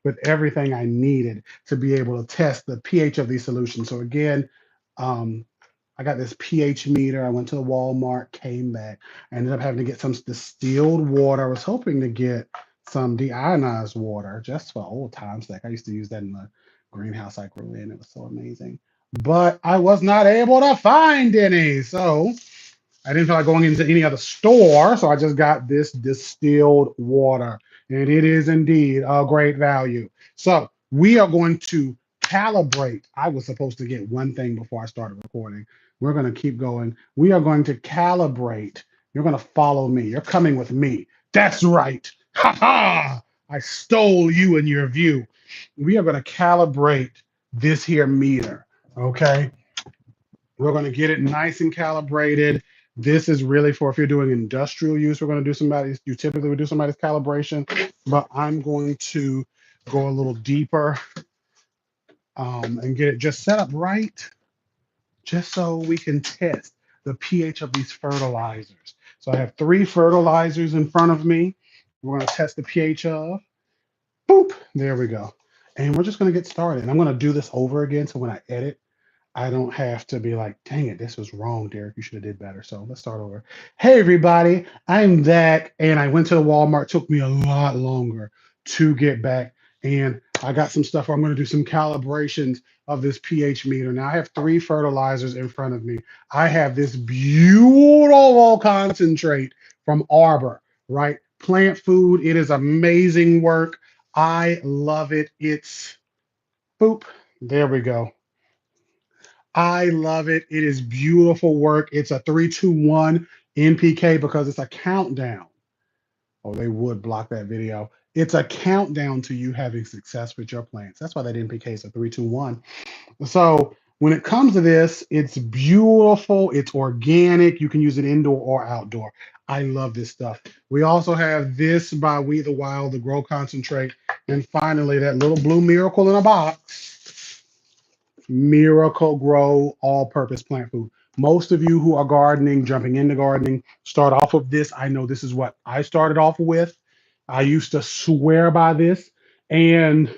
with everything I needed to be able to test the pH of these solutions. So again, um, I got this pH meter. I went to the Walmart, came back. I ended up having to get some distilled water. I was hoping to get some deionized water just for old time's sake. I used to use that in the greenhouse I grew in. It was so amazing. But I was not able to find any. So I didn't feel like going into any other store. So I just got this distilled water. And it is indeed a great value. So we are going to calibrate. I was supposed to get one thing before I started recording. We're going to keep going. We are going to calibrate. You're going to follow me. You're coming with me. That's right. Ha ha! I stole you and your view. We are going to calibrate this here meter. Okay. We're going to get it nice and calibrated. This is really for if you're doing industrial use. We're going to do somebody's, you typically would do somebody's calibration, but I'm going to go a little deeper and get it just set up right, just so we can test the pH of these fertilizers. So I have 3 fertilizers in front of me. We're going to test the pH of. Boop. There we go. And we're just going to get started. And I'm going to do this over again. So when I edit, I don't have to be like, dang it, this was wrong, Derek. You should have did better. So let's start over. Hey, everybody. I'm Zach, and I went to the Walmart. It took me a lot longer to get back. And I got some stuff where I'm going to do some calibrations of this pH meter. Now, I have 3 fertilizers in front of me. I have this beautiful concentrate from Arbor, right? Plant food. It is amazing work. I love it. It's boop. There we go. I love it. It is beautiful work. It's a 3-2-1 NPK because it's a countdown. Oh, they would block that video. It's a countdown to you having success with your plants. That's why that NPK is a 3-2-1. So when it comes to this, it's beautiful. It's organic. You can use it indoor or outdoor. I love this stuff. We also have this by We the Wild, the Grow Concentrate. And finally, that little blue miracle in a box. Miracle Grow all-purpose plant food. Most of you who are gardening, jumping into gardening, start off with this. I know this is what I started off with. I used to swear by this. And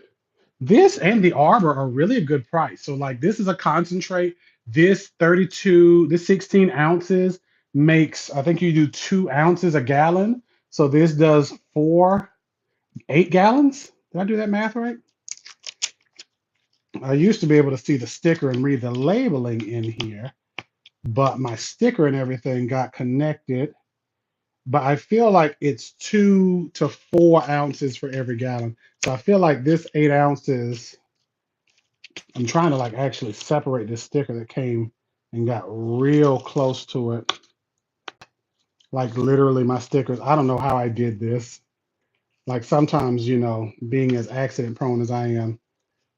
this and the Arbor are really a good price. So like this is a concentrate. This 32, this 16 ounces makes, I think you do 2 ounces a gallon. So this does 8 gallons. Did I do that math right? I used to be able to see the sticker and read the labeling in here, but my sticker and everything got connected. But I feel like it's 2 to 4 ounces for every gallon. So I feel like this 8 ounces, I'm trying to like actually separate this sticker that came and got real close to it. Like literally my stickers. I don't know how I did this. Like sometimes, you know, being as accident prone as I am,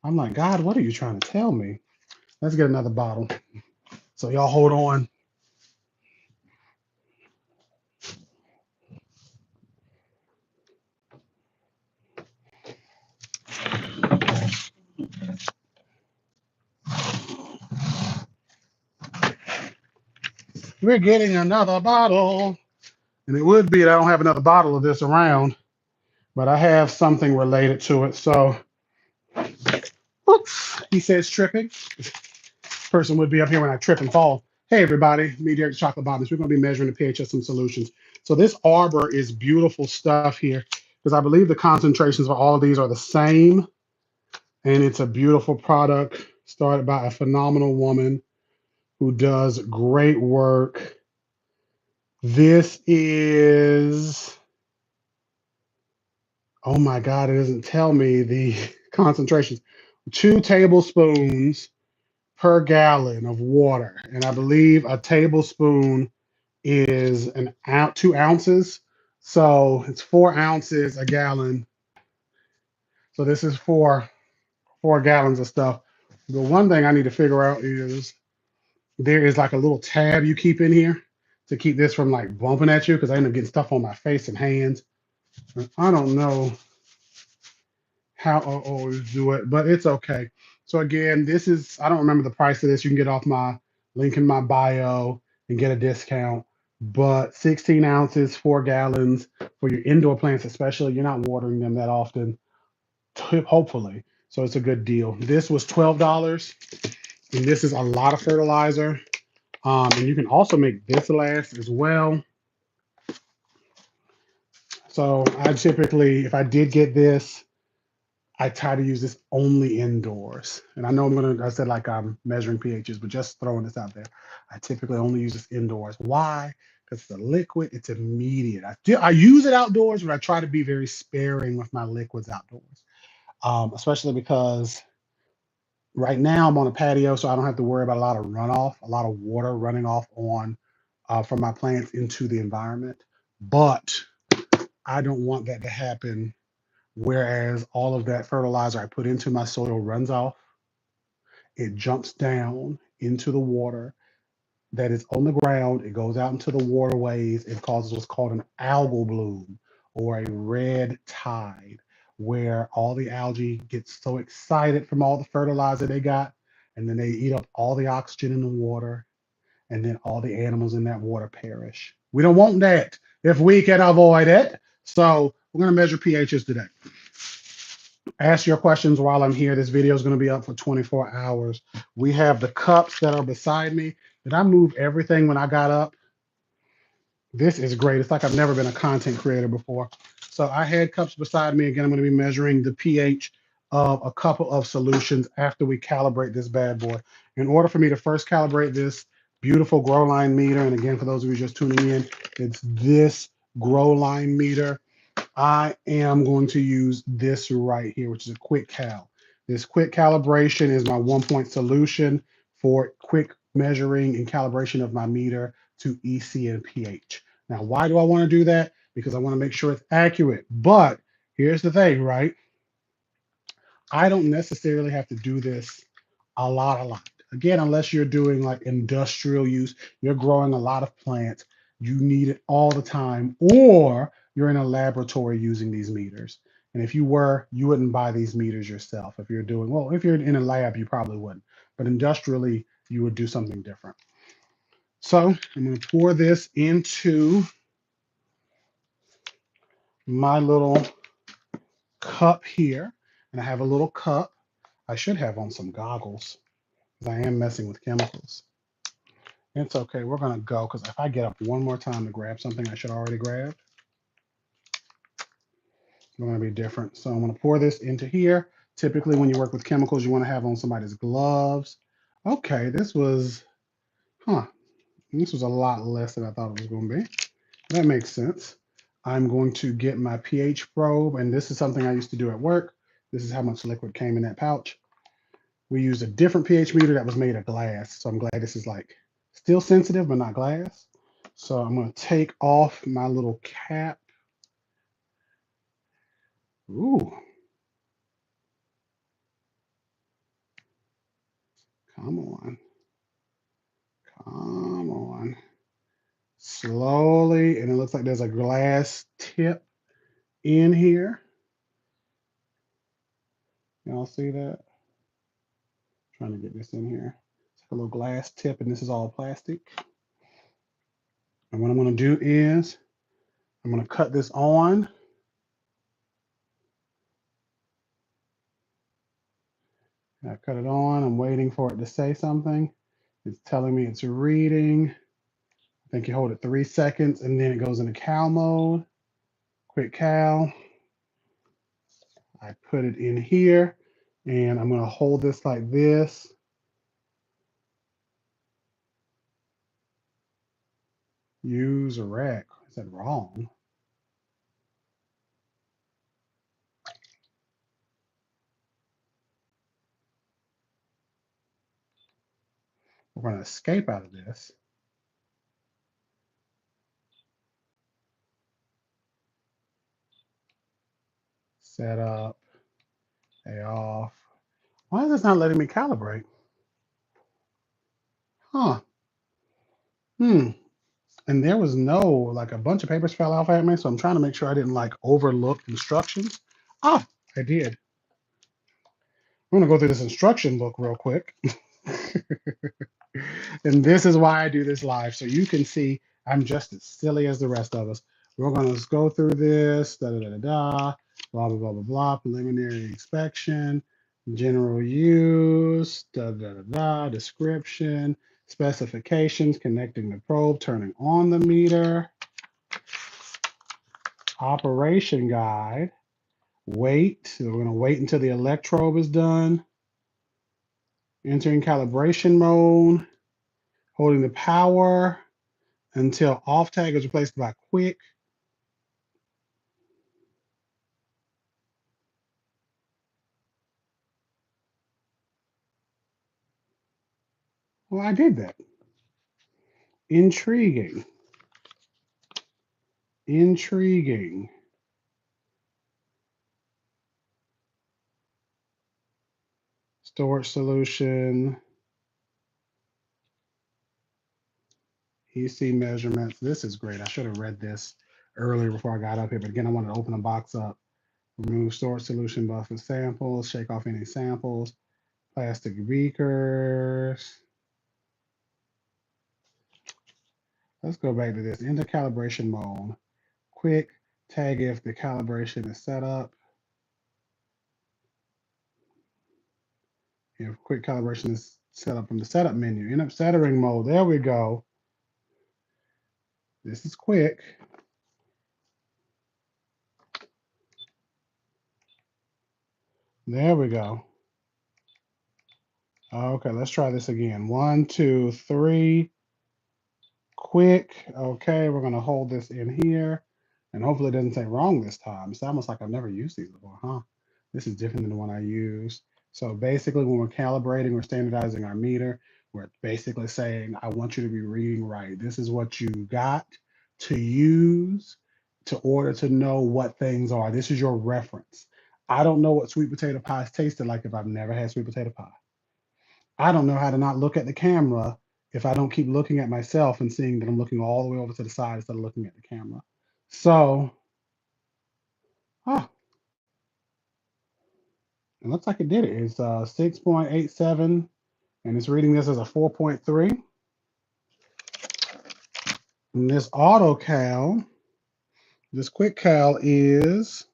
I'm like, God, what are you trying to tell me? Let's get another bottle. So y'all hold on. We're getting another bottle. And it would be that I don't have another bottle of this around, but I have something related to it. So, oops, he says tripping. Person would be up here when I trip and fall. Hey, everybody, me, Derek the Chocolate Botanist. We're going to be measuring the pH of some solutions. So this Arbor is beautiful stuff here because I believe the concentrations for all of these are the same. And it's a beautiful product started by a phenomenal woman who does great work. This is, oh my God, it doesn't tell me the concentrations. 2 tablespoons per gallon of water. And I believe a tablespoon is 2 ounces. So it's 4 ounces a gallon. So this is 4 gallons of stuff. The one thing I need to figure out is there is like a little tab you keep in here to keep this from like bumping at you because I end up getting stuff on my face and hands. And I don't know how I always do it, but it's okay. So again, this is, I don't remember the price of this. You can get off my link in my bio and get a discount. But 16 ounces, 4 gallons for your indoor plants, especially. You're not watering them that often. hopefully. So it's a good deal. This was $12, and this is a lot of fertilizer. And you can also make this last as well. So I typically, if I did get this, I try to use this only indoors. And I know I said like I'm measuring pHs, but just throwing this out there. I typically only use this indoors. Why? Because it's a liquid, it's immediate. I use it outdoors, but I try to be very sparing with my liquids outdoors, especially because right now I'm on a patio, so I don't have to worry about a lot of runoff, a lot of water running off on from my plants into the environment. But I don't want that to happen. Whereas all of that fertilizer I put into my soil runs off, it jumps down into the water that is on the ground, it goes out into the waterways, it causes what's called an algal bloom or a red tide, where all the algae get so excited from all the fertilizer they got, and then they eat up all the oxygen in the water, and then all the animals in that water perish. We don't want that if we can avoid it. So we're going to measure pHs today. Ask your questions while I'm here. This video is going to be up for 24 hours. We have the cups that are beside me. Did I move everything when I got up? This is great. It's like I've never been a content creator before. So I had cups beside me. Again, I'm going to be measuring the pH of a couple of solutions after we calibrate this bad boy. In order for me to first calibrate this beautiful grow line meter, and again, for those of you just tuning in, it's this grow line meter. I am going to use this right here, which is a quick cal. This quick calibration is my 1-point solution for quick measuring and calibration of my meter to EC and pH. Now, why do I want to do that? Because I want to make sure it's accurate. But here's the thing, right? I don't necessarily have to do this a lot. Again, unless you're doing like industrial use, you're growing a lot of plants, you need it all the time, or you're in a laboratory using these meters. And if you were, you wouldn't buy these meters yourself. If you're doing, well, if you're in a lab, you probably wouldn't. But industrially, you would do something different. So I'm going to pour this into my little cup here. And I have a little cup. I should have on some goggles because I am messing with chemicals. It's okay. We're going to go because if I get up one more time to grab something I should already grab, we're going to be different. So I'm going to pour this into here. Typically, when you work with chemicals, you want to have on somebody's gloves. Okay, this was a lot less than I thought it was going to be. That makes sense. I'm going to get my pH probe, and this is something I used to do at work. This is how much liquid came in that pouch. We used a different pH meter that was made of glass. So I'm glad this is like still sensitive, but not glass. So I'm going to take off my little cap. Ooh, come on. Come on. Slowly. And it looks like there's a glass tip in here. Y'all see that? Trying to get this in here. It's like a little glass tip, and this is all plastic. And what I'm going to do is I'm going to cut this on. I cut it on. I'm waiting for it to say something. It's telling me it's reading. I think you hold it 3 seconds, and then it goes into cal mode. Quick cal. I put it in here, and I'm going to hold this like this. Use a rack. I said wrong. We're going to escape out of this. Set up. A off. Why is this not letting me calibrate? Huh. And there was no, like a bunch of papers fell off at me, so I'm trying to make sure I didn't like overlook instructions. Ah, I did. I'm gonna go through this instruction book real quick. And this is why I do this live, so you can see I'm just as silly as the rest of us. We're gonna go through this, da da da da da. blah, blah, blah, blah, blah, preliminary inspection, general use, da, da, da, da, description, specifications, connecting the probe, turning on the meter, operation guide, wait. So we're going to wait until the electrode is done, entering calibration mode, holding the power until off tag is replaced by quick. Well, I did that. Intriguing. Intriguing. Storage solution, EC measurements. This is great. I should have read this earlier before I got up here, but again, I wanted to open the box up. Remove storage solution buffer samples, shake off any samples, plastic beakers. Let's go back to this. Enter calibration mode. Quick, tag if the calibration is set up. If quick calibration is set up from the setup menu. End up centering mode. There we go. This is quick. There we go. Okay, let's try this again. 1, 2, 3. Quick. Okay, we're going to hold this in here. And hopefully it doesn't say wrong this time. It's almost like I've never used these before, huh? This is different than the one I used. So basically, when we're calibrating, we're standardizing our meter. We're basically saying, I want you to be reading right. This is what you got to use to order to know what things are. This is your reference. I don't know what sweet potato pies tasted like if I've never had sweet potato pie. I don't know how to not look at the camera if I don't keep looking at myself and seeing that I'm looking all the way over to the side instead of looking at the camera. So, ah, it looks like it did it. It's 6.87, and it's reading this as a 4.3. And this auto cal, this quick cal is,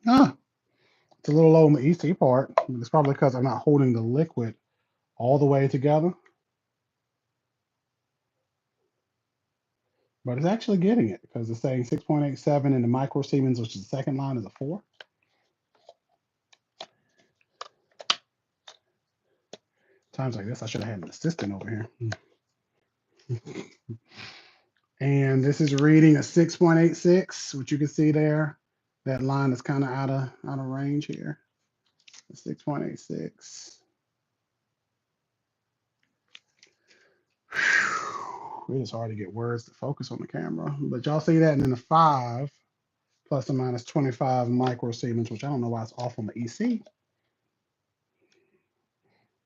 it's a little low on the EC part. It's probably because I'm not holding the liquid all the way together. But it's actually getting it because it's saying 6.87 in the microsiemens, which is the second line, is a 4. Times like this, I should have had an assistant over here. And this is reading a 6.86, which you can see there. That line is kind of out of range here. 6.86. It is hard to get words to focus on the camera, but y'all see that, and then the 5 plus or minus 25 microsiemens, which I don't know why it's off on the EC,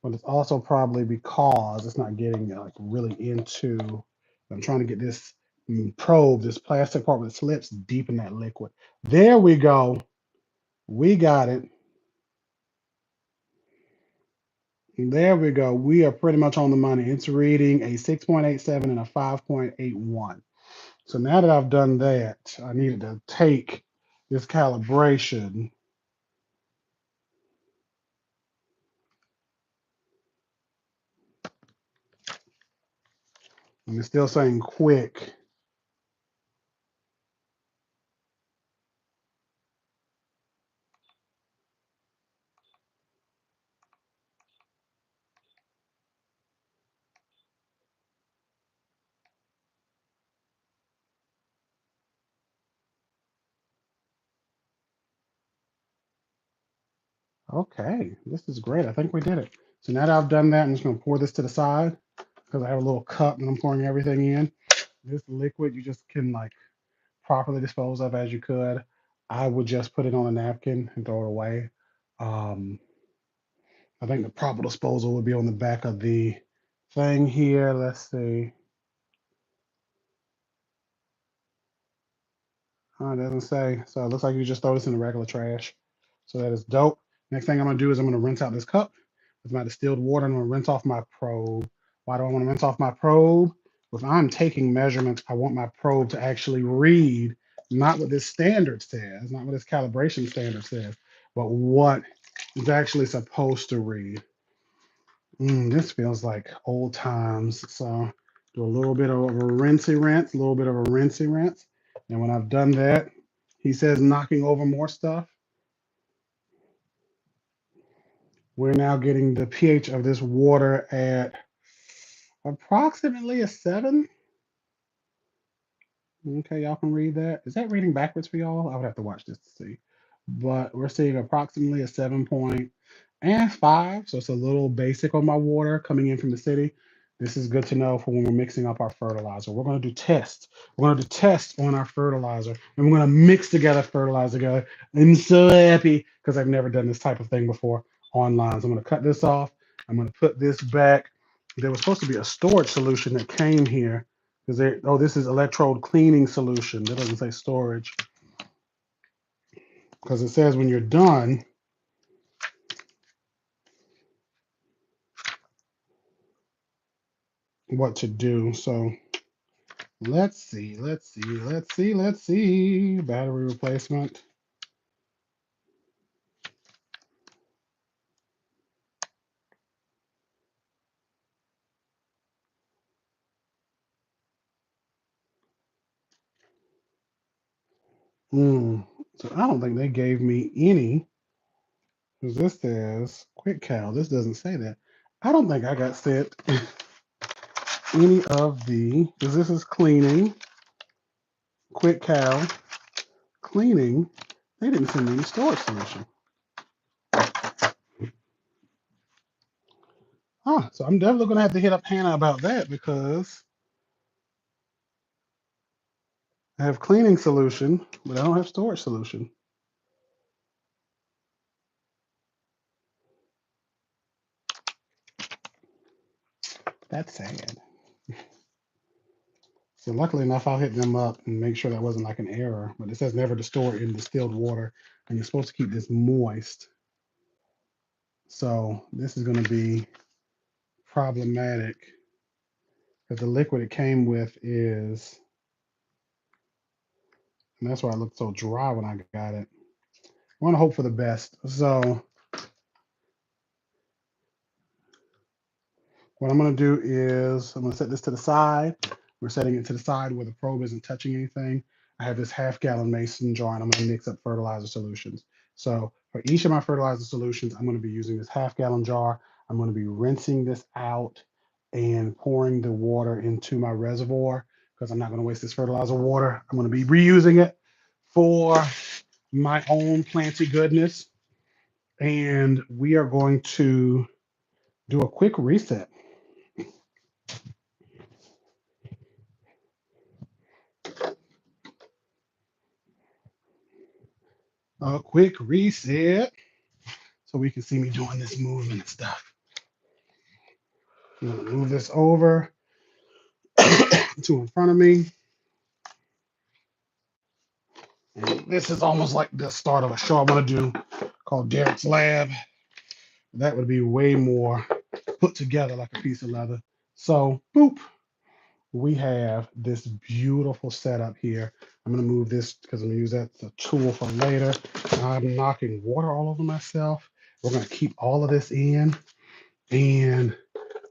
but it's also probably because it's not getting like really into. I'm trying to get this probe, this plastic part with slips, deep in that liquid. There we go. We got it. There we go. We are pretty much on the money. It's reading a 6.87 and a 5.81. So now that I've done that, I needed to take this calibration and it's still saying quick. Okay, this is great. I think we did it. So now that I've done that, I'm just going to pour this to the side because I have a little cup and I'm pouring everything in. This liquid you just can like properly dispose of as you could. I would just put it on a napkin and throw it away. I think the proper disposal would be on the back of the thing here. Let's see. Oh, it doesn't say. So it looks like you just throw this in the regular trash. So that is dope. Next thing I'm going to do is I'm going to rinse out this cup with my distilled water. I'm going to rinse off my probe. Why do I want to rinse off my probe? If I'm taking measurements, I want my probe to actually read Not what this standard says, not what this calibration standard says, but what is actually supposed to read. This feels like old times. So do a little bit of a rinsey rinse, a little bit of a rinsey rinse. And when I've done that, he says knocking over more stuff. We're now getting the pH of this water at approximately a 7. Okay, y'all can read that. Is that reading backwards for y'all? I would have to watch this to see. But we're seeing approximately a 7.5. So it's a little basic on my water coming in from the city. This is good to know for when we're mixing up our fertilizer. We're going to do tests. We're going to do tests on our fertilizer, and we're going to mix together fertilizer together. I'm so happy because I've never done this type of thing before online. So I'm going to cut this off. I'm going to put this back. There was supposed to be a storage solution that came here because this is electrode cleaning solution. That doesn't say storage because it says when you're done what to do. So let's see. Battery replacement. So I don't think they gave me any because this says quick cal. This doesn't say that. I don't think I got sent any of the because this is cleaning, quick cal, cleaning. They didn't send me any storage solution. So I'm definitely gonna have to hit up Hannah about that because I have cleaning solution, but I don't have storage solution. That's sad. So luckily enough, I'll hit them up and make sure that wasn't like an error. But it says never to store in distilled water, and you're supposed to keep this moist. So this is going to be problematic because the liquid it came with is, and that's why it looked so dry when I got it. I want to hope for the best. So what I'm going to do is I'm going to set this to the side. We're setting it to the side where the probe isn't touching anything. I have this half-gallon mason jar, and I'm going to mix up fertilizer solutions. So for each of my fertilizer solutions, I'm going to be using this half-gallon jar. I'm going to be rinsing this out and pouring the water into my reservoir because I'm not going to waste this fertilizer water. I'm going to be reusing it for my own planty goodness. And we are going to do a quick reset. A quick reset so we can see me doing this movement and stuff. I'm gonna move this over to in front of me. And this is almost like the start of a show I want to do called Derek's Lab. That would be way more put together like a piece of leather. So, boop, we have this beautiful setup here. I'm going to move this because I'm going to use that as a tool for later. I'm knocking water all over myself. We're going to keep all of this in, and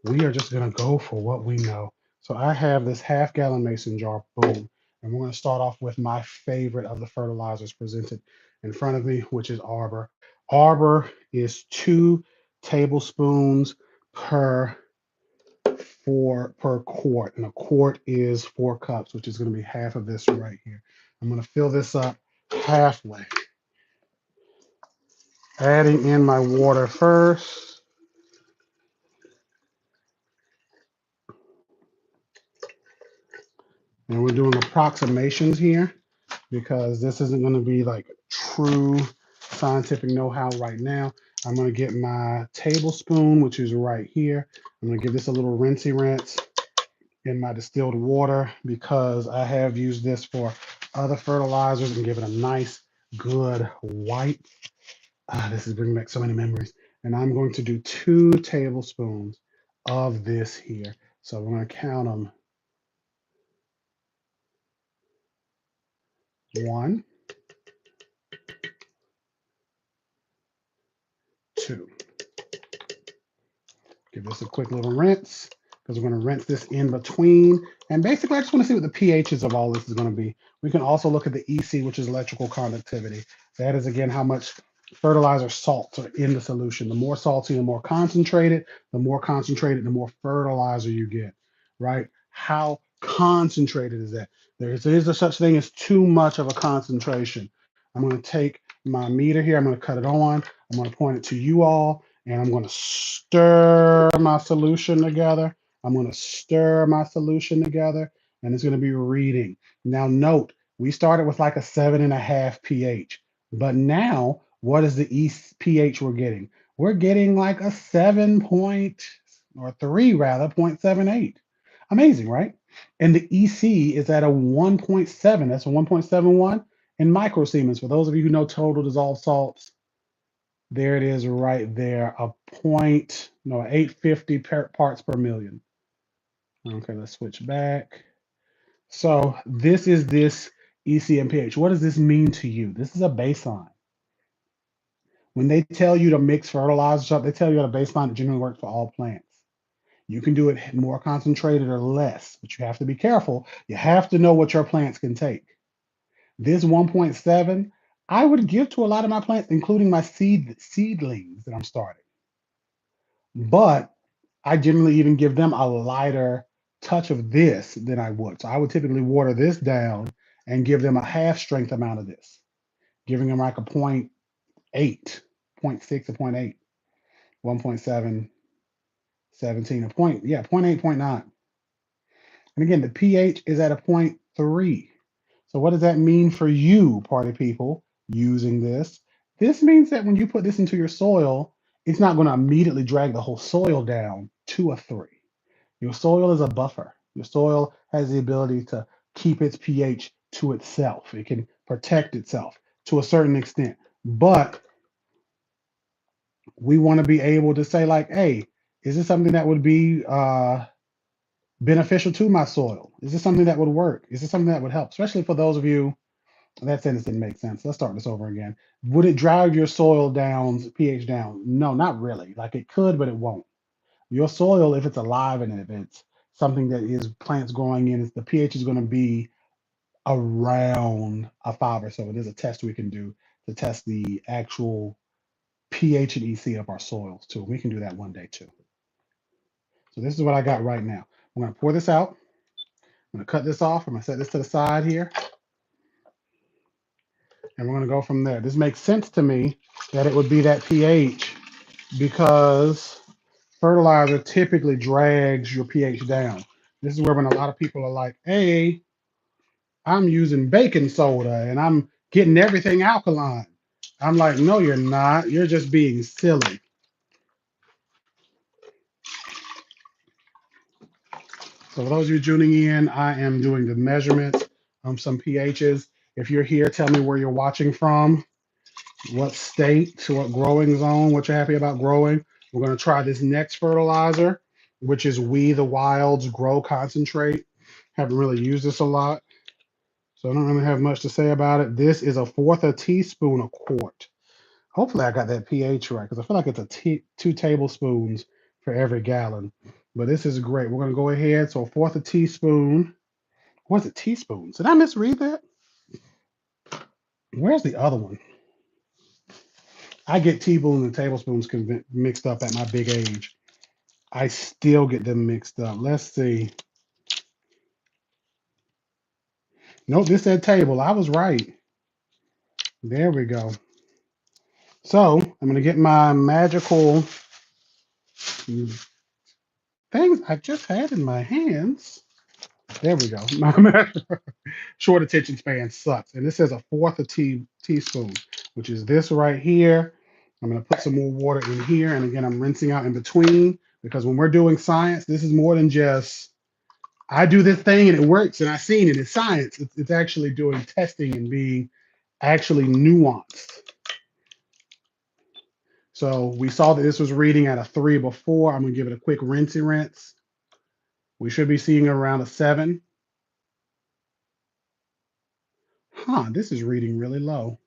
we are just going to go for what we know. So I have this half-gallon mason jar, boom. And we're going to start off with my favorite of the fertilizers presented in front of me, which is Arbor. Arbor is 2 tablespoons per per quart, and a quart is 4 cups, which is going to be half of this right here. I'm going to fill this up halfway, adding in my water first. And we're doing approximations here because this isn't going to be like true scientific know-how right now. I'm going to get my tablespoon, which is right here. I'm going to give this a little rinsey rinse in my distilled water because I have used this for other fertilizers and give it a nice, good wipe. This is bringing back so many memories. And I'm going to do 2 tablespoons of this here. So we're going to count them 1, 2. Give this a quick little rinse because we're going to rinse this in between. And basically, I just want to see what the pHs of all this is going to be. We can also look at the EC, which is electrical conductivity. That is, again, how much fertilizer salts are in the solution. The more salty, the more concentrated. The more concentrated, the more fertilizer you get, right? How concentrated is that? There is a such thing as too much of a concentration. I'm going to take my meter here. I'm going to cut it on. I'm going to point it to you all, and I'm going to stir my solution together. I'm going to stir my solution together, and it's going to be reading. Now, note, we started with like a 7.5 pH, but now what is the pH we're getting? We're getting like a 7 point, or 3 rather, 0.78. Amazing, right? And the EC is at a 1.7. That's a 1.71 in microsiemens. For those of you who know total dissolved salts, there it is right there, a 850 parts per million. Okay, let's switch back. So this is this EC and pH. What does this mean to you? This is a baseline. When they tell you to mix fertilizers up, they tell you at a baseline that generally works for all plants. You can do it more concentrated or less, but you have to be careful. You have to know what your plants can take. This 1.7, I would give to a lot of my plants, including my seedlings that I'm starting. But I generally even give them a lighter touch of this than I would. So I would typically water this down and give them a half strength amount of this, giving them like a 0.8, 0.6 or 0.8, 1.7, 17, a point, yeah, 0.8, 0.9. And again, the pH is at a 0.3. So what does that mean for you, party people, using this? This means that when you put this into your soil, it's not going to immediately drag the whole soil down to a 3. Your soil is a buffer. Your soil has the ability to keep its pH to itself. It can protect itself to a certain extent. But we want to be able to say, like, hey, is this something that would be beneficial to my soil? Is this something that would work? Is this something that would help? Especially for those of you, that sentence didn't make sense. Let's start this over again. Would it drive your soil down, pH down? No, not really. Like it could, but it won't. Your soil, if it's alive and if it's something that is plants growing in, the pH is going to be around a 5 or so. There's a test we can do to test the actual pH and EC of our soils too. We can do that one day too. So this is what I got right now. I'm going to pour this out. I'm going to cut this off. I'm going to set this to the side here. And we're going to go from there. This makes sense to me that it would be that pH because fertilizer typically drags your pH down. This is where when a lot of people are like, hey, I'm using baking soda and I'm getting everything alkaline. I'm like, no, you're not. You're just being silly. So for those of you tuning in, I am doing the measurements of some pHs. If you're here, tell me where you're watching from, what state, what growing zone, what you're happy about growing. We're going to try this next fertilizer, which is We the Wild's Grow Concentrate. Haven't really used this a lot, so I don't really have much to say about it. This is 1/4 teaspoon a quart. Hopefully I got that pH right because I feel like it's 2 tablespoons for every gallon. But this is great. We're going to go ahead. So 1/4 teaspoon. What's it? Teaspoons? Did I misread that? Where's the other one? I get teaspoons and tablespoons mixed up at my big age. I still get them mixed up. Let's see. Nope, this said table. I was right. There we go. So I'm going to get my magical things I just had in my hands. There we go. My short attention span sucks. And this says 1/4 teaspoon, which is this right here. I'm going to put some more water in here. And again, I'm rinsing out in between because when we're doing science, this is more than just, I do this thing and it works and I've seen it. It's science. It's actually doing testing and being actually nuanced. So we saw that this was reading at a 3 before. I'm going to give it a quick rinsey rinse. We should be seeing around a 7. Huh, this is reading really low.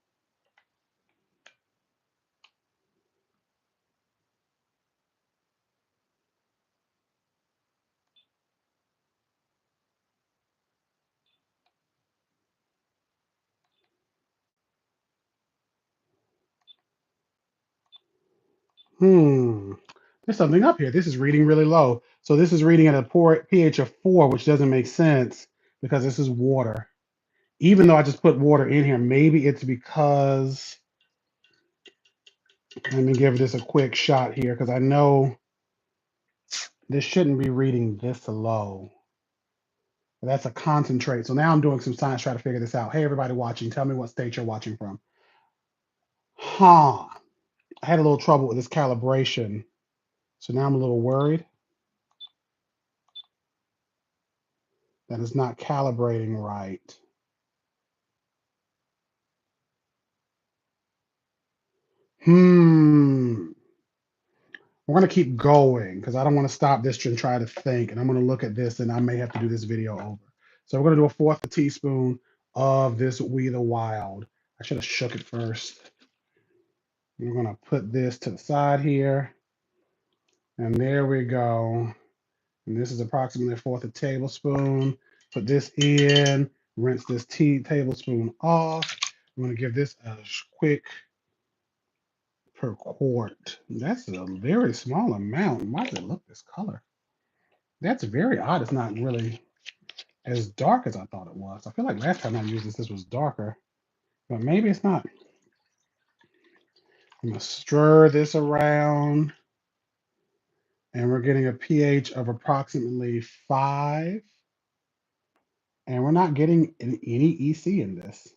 Hmm. There's something up here. This is reading really low. So this is reading at a poor pH of 4, which doesn't make sense because this is water. Even though I just put water in here, maybe it's because, let me give this a quick shot here because I know this shouldn't be reading this low. That's a concentrate. So now I'm doing some science trying to figure this out. Hey, everybody watching, tell me what state you're watching from. Huh. I had a little trouble with this calibration. So now I'm a little worried that it's not calibrating right. Hmm. We're going to keep going because I don't want to stop this and try to think. And I'm going to look at this and I may have to do this video over. So we're going to do a fourth teaspoon of this We the Wild. I should have shook it first. We're going to put this to the side here. And there we go. And this is approximately a fourth a tablespoon. Put this in, rinse this tablespoon off. I'm going to give this a quick per quart. That's a very small amount. Why does it look this color? That's very odd. It's not really as dark as I thought it was. I feel like last time I used this was darker, but maybe it's not. I'm going to stir this around, and we're getting a pH of approximately 5, and we're not getting any EC in this,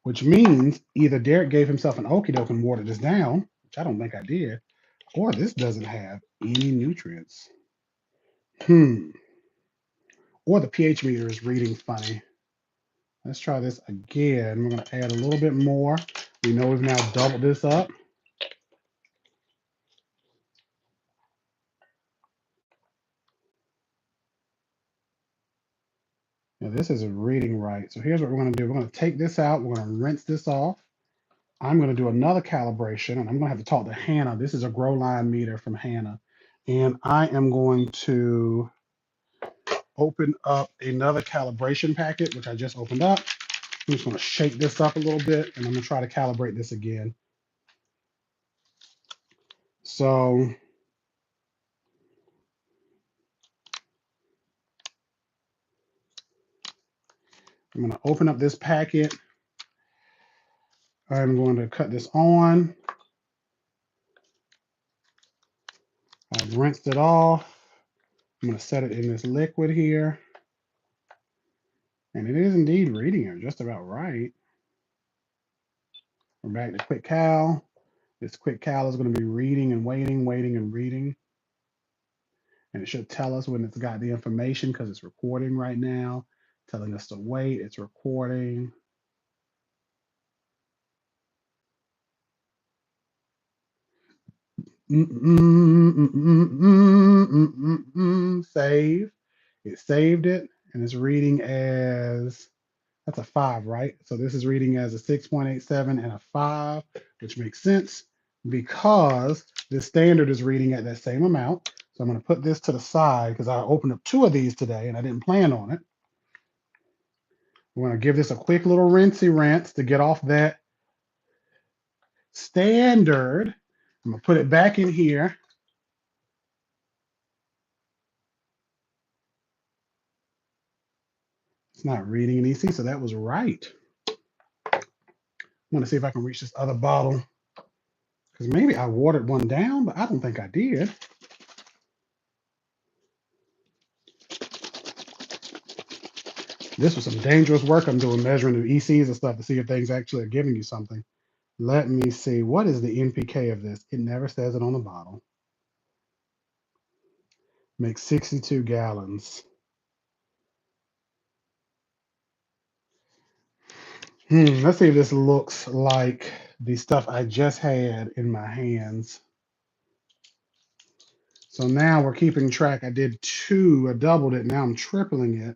which means either Derek gave himself an okie doke and watered this down, which I don't think I did, or this doesn't have any nutrients. Or the pH meter is reading funny. Let's try this again. We're going to add a little bit more. We know we've now doubled this up. Now this is reading right. So here's what we're going to do. We're going to take this out. We're going to rinse this off. I'm going to do another calibration, and I'm going to have to talk to Hannah. This is a grow line meter from Hannah. And I am going to open up another calibration packet, which I just opened up. I'm just going to shake this up a little bit, and I'm going to try to calibrate this again. So I'm going to open up this packet. I'm going to cut this on. I've rinsed it off. I'm going to set it in this liquid here. And it is indeed reading it just about right. We're back to Quick Cal. This Quick Cal is going to be reading and waiting, waiting and reading. And it should tell us when it's got the information because it's recording right now, telling us to wait. It's recording. Save. It saved it and it's reading as, that's a 5, right? So this is reading as a 6.87 and a 5, which makes sense because the standard is reading at that same amount. So I'm going to put this to the side because I opened up 2 of these today and I didn't plan on it. We're going to give this a quick little rinsey rinse to get off that standard. I'm going to put it back in here. It's not reading an EC, so that was right. I want to see if I can reach this other bottle because maybe I watered one down, but I don't think I did. This was some dangerous work I'm doing, measuring the ECs and stuff to see if things actually are giving you something. Let me see. What is the NPK of this? It never says it on the bottle. Makes 62 gallons. Let's see if this looks like the stuff I just had in my hands. So now we're keeping track. I did 2, I doubled it. Now I'm tripling it.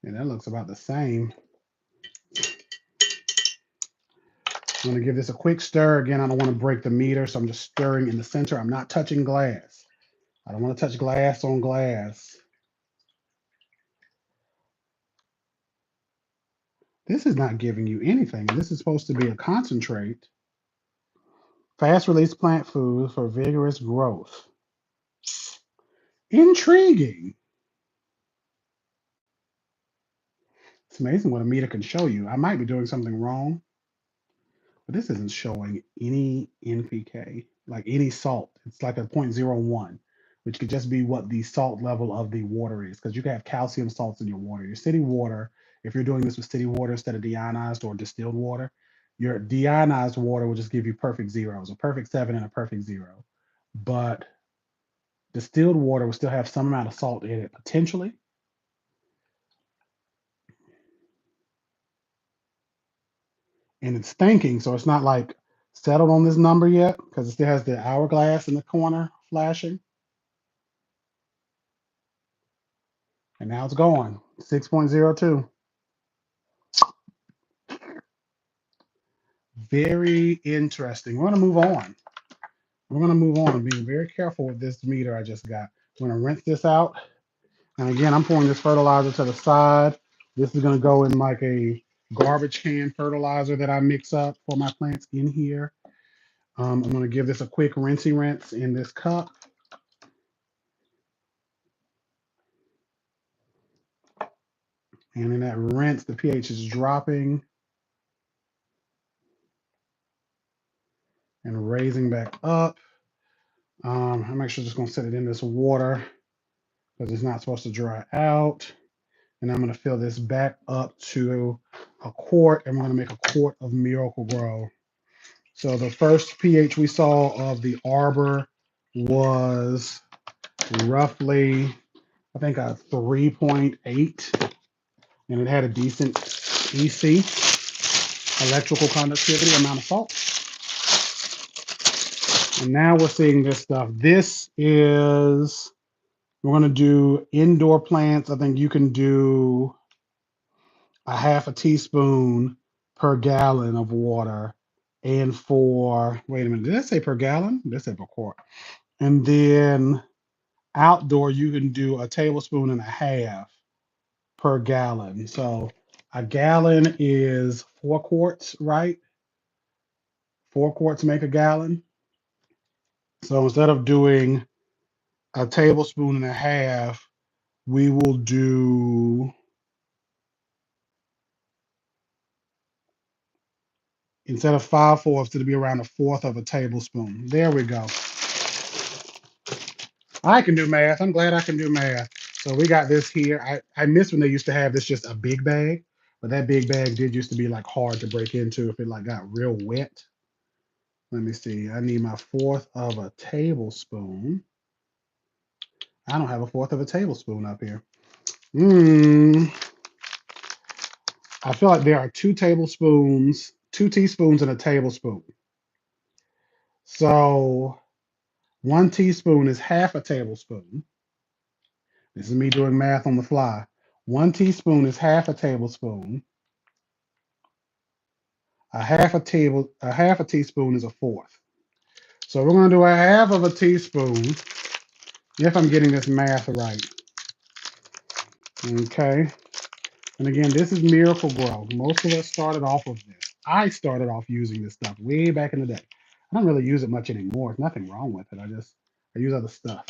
And that looks about the same. I'm going to give this a quick stir. Again, I don't want to break the meter, so I'm just stirring in the center. I'm not touching glass. I don't want to touch glass on glass. This is not giving you anything. This is supposed to be a concentrate. Fast release plant food for vigorous growth. Intriguing. It's amazing what a meter can show you. I might be doing something wrong, but this isn't showing any NPK, like any salt. It's like a 0.01, which could just be what the salt level of the water is, because you can have calcium salts in your water. Your city water, if you're doing this with city water instead of deionized or distilled water, your deionized water will just give you perfect zeros, a perfect 7 and a perfect 0. But distilled water will still have some amount of salt in it potentially. And it's thinking, so it's not like settled on this number yet because it still has the hourglass in the corner flashing. And now it's going 6.02. Very interesting. We're going to move on. We're going to move on and being very careful with this meter I just got. We're going to rinse this out. And again, I'm pouring this fertilizer to the side. This is going to go in like a garbage can fertilizer that I mix up for my plants in here. I'm going to give this a quick rinsey rinse in this cup. And in that rinse, the pH is dropping and raising back up. I'm actually just going to set it in this water because it's not supposed to dry out. And I'm going to fill this back up to a quart, and we're going to make a quart of Miracle Grow. So the first pH we saw of the arbor was roughly, I think, a 3.8, and it had a decent EC, electrical conductivity, amount of salt. And now we're seeing this stuff. This is, we're going to do indoor plants. I think you can do a half a teaspoon per gallon of water. And for, wait a minute, did I say per gallon? Did I say per quart? And then outdoor, you can do a tablespoon and a half per gallon. So a gallon is 4 quarts, right? 4 quarts make a gallon. So instead of doing a tablespoon and a half, we will do, instead of 5/4, it'll be around a fourth of a tablespoon. There we go. I can do math. I'm glad I can do math. So we got this here. I miss when they used to have this just a big bag, but that big bag did used to be like hard to break into if it like got real wet. Let me see. I need my fourth of a tablespoon. I don't have a fourth of a tablespoon up here. I feel like there are 2 tablespoons, 2 teaspoons, and a tablespoon. So 1 teaspoon is half a tablespoon. This is me doing math on the fly. 1 teaspoon is half a tablespoon. A half a teaspoon is a fourth. So we're going to do a half of a teaspoon, if I'm getting this math right. Okay. And again, this is Miracle Grow. Most of us started off with this. I started off using this stuff way back in the day. I don't really use it much anymore. There's nothing wrong with it. I use other stuff.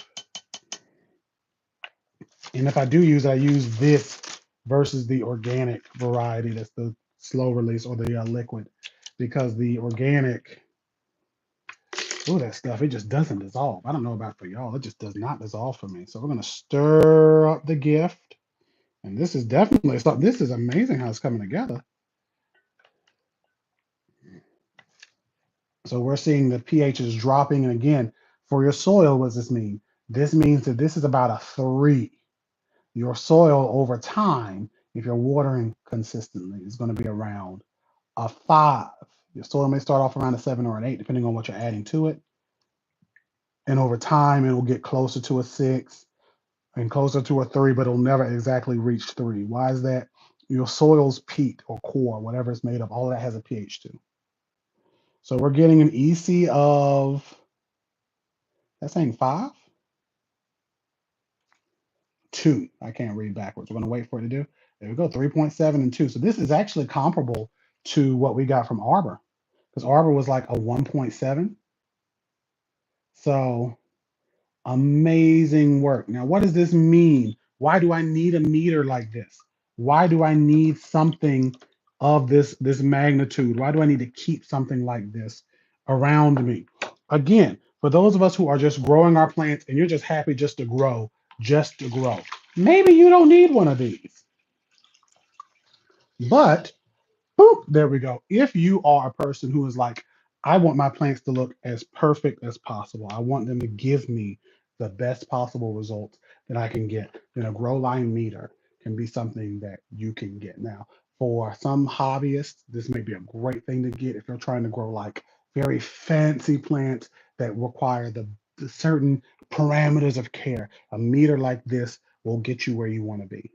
And if I do use it, I use this versus the organic variety. That's the slow release or the liquid, because the organic, oh, that stuff, it just doesn't dissolve. I don't know about for y'all. It just does not dissolve for me. So we're going to stir up the gift. And this is definitely, this is amazing how it's coming together. So we're seeing the pH is dropping. And again, for your soil, what does this mean? This means that this is about a 3. Your soil over time, if you're watering consistently, is going to be around a 5. Your soil may start off around a 7 or an 8, depending on what you're adding to it. And over time, it will get closer to a 6 and closer to a 3, but it'll never exactly reach 3. Why is that? Your soil's peat or core, whatever it's made of, all of that has a pH too. So we're getting an EC of, that's saying 5? 2. I can't read backwards. We're going to wait for it to do. There we go, 3.7 and 2. So this is actually comparable to what we got from Arbor, because Arbor was like a 1.7. So amazing work. Now, what does this mean? Why do I need a meter like this? Why do I need something of this magnitude? Why do I need to keep something like this around me? Again, for those of us who are just growing our plants and you're just happy just to grow, maybe you don't need one of these. But boop, there we go. If you are a person who is like, I want my plants to look as perfect as possible, I want them to give me the best possible results that I can get, then a grow line meter can be something that you can get. Now, for some hobbyists, this may be a great thing to get if you're trying to grow like very fancy plants that require the certain parameters of care. A meter like this will get you where you want to be.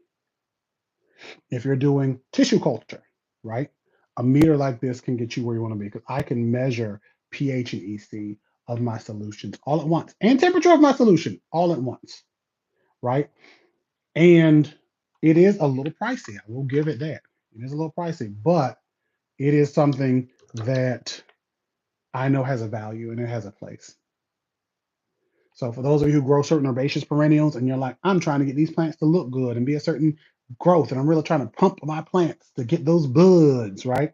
If you're doing tissue culture, right? A meter like this can get you where you want to be because I can measure pH and EC of my solutions all at once and temperature of my solution all at once, right? And it is a little pricey. I will give it that. It is a little pricey, but it is something that I know has a value and it has a place. So for those of you who grow certain herbaceous perennials and you're like, I'm trying to get these plants to look good and be a certain growth, and I'm really trying to pump my plants to get those buds, right?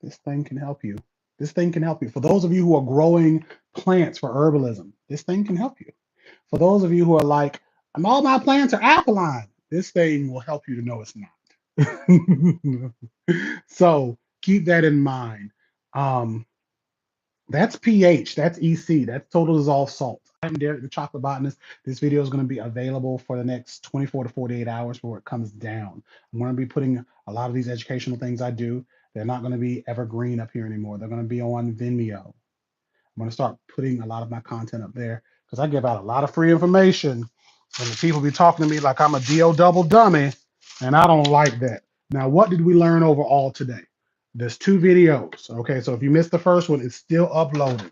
This thing can help you. This thing can help you. For those of you who are growing plants for herbalism, this thing can help you. For those of you who are like, all my plants are alkaline, this thing will help you to know it's not. So keep that in mind. Um, that's pH, that's EC, that's total dissolved salt. I'm Derek, the chocolate botanist. This video is going to be available for the next 24 to 48 hours before it comes down. I'm going to be putting a lot of these educational things I do. They're not going to be evergreen up here anymore. They're going to be on Vimeo. I'm going to start putting a lot of my content up there because I give out a lot of free information and the people be talking to me like I'm a DO double dummy, and I don't like that. Now, what did we learn overall today? There's 2 videos. Okay, so if you missed the first one, it's still uploaded,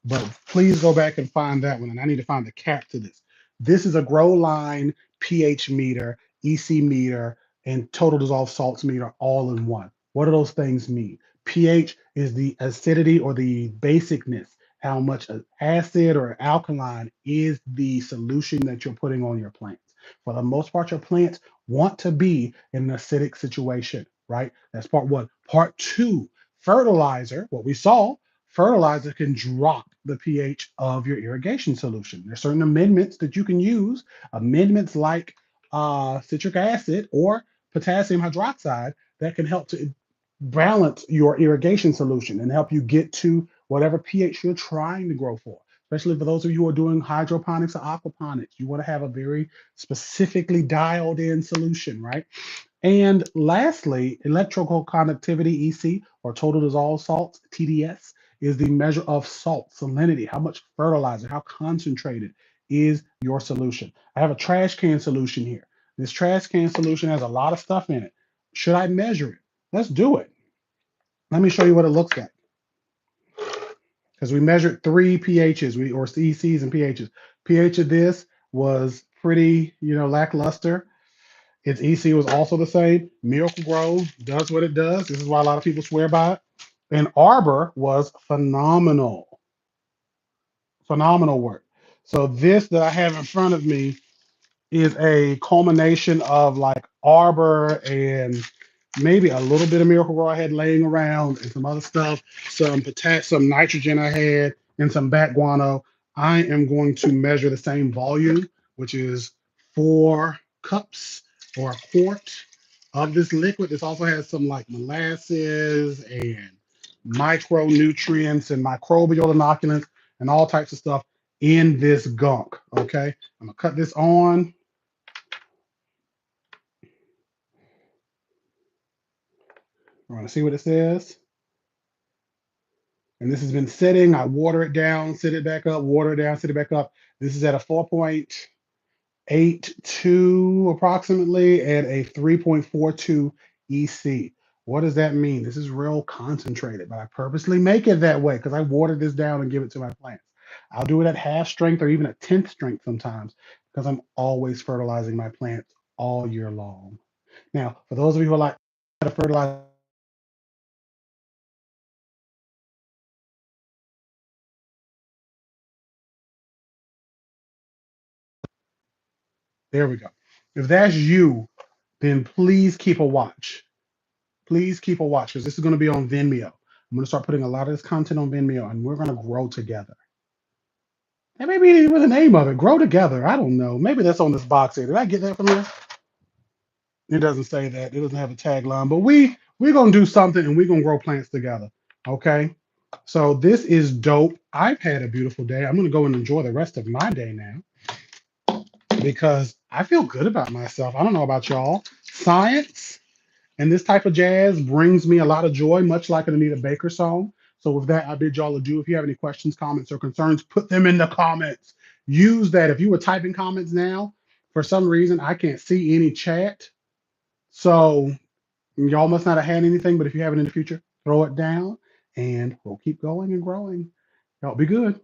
but please go back and find that one. And I need to find the cap to this. This is a grow line pH meter, EC meter, and total dissolved salts meter all in one. What do those things mean? pH is the acidity or the basicness, how much acid or alkaline is the solution that you're putting on your plants. For the most part, your plants want to be in an acidic situation, right? That's part one. Part two, fertilizer, what we saw, fertilizer can drop the pH of your irrigation solution. There's certain amendments that you can use, amendments like citric acid or potassium hydroxide that can help to balance your irrigation solution and help you get to whatever pH you're trying to grow for. Especially for those of you who are doing hydroponics or aquaponics, you want to have a very specifically dialed in solution, right? And lastly, electrical conductivity, EC, or total dissolved salts, TDS, is the measure of salt, salinity, how much fertilizer, how concentrated is your solution. I have a trash can solution here. This trash can solution has a lot of stuff in it. Should I measure it? Let's do it. Let me show you what it looks like. Because we measured 3 pHs, or ECs and pHs. pH of this was pretty, lackluster. Its EC was also the same. Miracle Grow does what it does. This is why a lot of people swear by it. And Arbor was phenomenal. Phenomenal work. So this that I have in front of me is a culmination of like Arbor and maybe a little bit of Miracle Grow I had laying around and some other stuff, some nitrogen I had, and some bat guano. I am going to measure the same volume, which is 4 cups or a quart of this liquid. This also has some like molasses and micronutrients and microbial inoculants and all types of stuff in this gunk. Okay, I'm gonna cut this on. I want to see what it says. And this has been sitting. I water it down, sit it back up, water it down, sit it back up. This is at a 4.82 approximately and a 3.42 EC. What does that mean? This is real concentrated, but I purposely make it that way because I water this down and give it to my plants. I'll do it at half strength or even a tenth strength sometimes because I'm always fertilizing my plants all year long. Now, for those of you who are like how to fertilize, there we go. If that's you, then please keep a watch. Please keep a watch because this is going to be on Vimeo. I'm going to start putting a lot of this content on Vimeo and we're going to grow together. And maybe even the name of it, grow together. I don't know. Maybe that's on this box here. Did I get that from this? It doesn't say that. It doesn't have a tagline, but we're gonna do something and we're gonna grow plants together. Okay. So this is dope. I've had a beautiful day. I'm gonna go and enjoy the rest of my day now because I feel good about myself. I don't know about y'all. Science and this type of jazz brings me a lot of joy, much like an Anita Baker song. So with that, I bid y'all adieu. If you have any questions, comments, or concerns, put them in the comments. Use that. If you were typing comments now, for some reason I can't see any chat. So y'all must not have had anything, but if you have it in the future, throw it down and we'll keep going and growing. Y'all be good.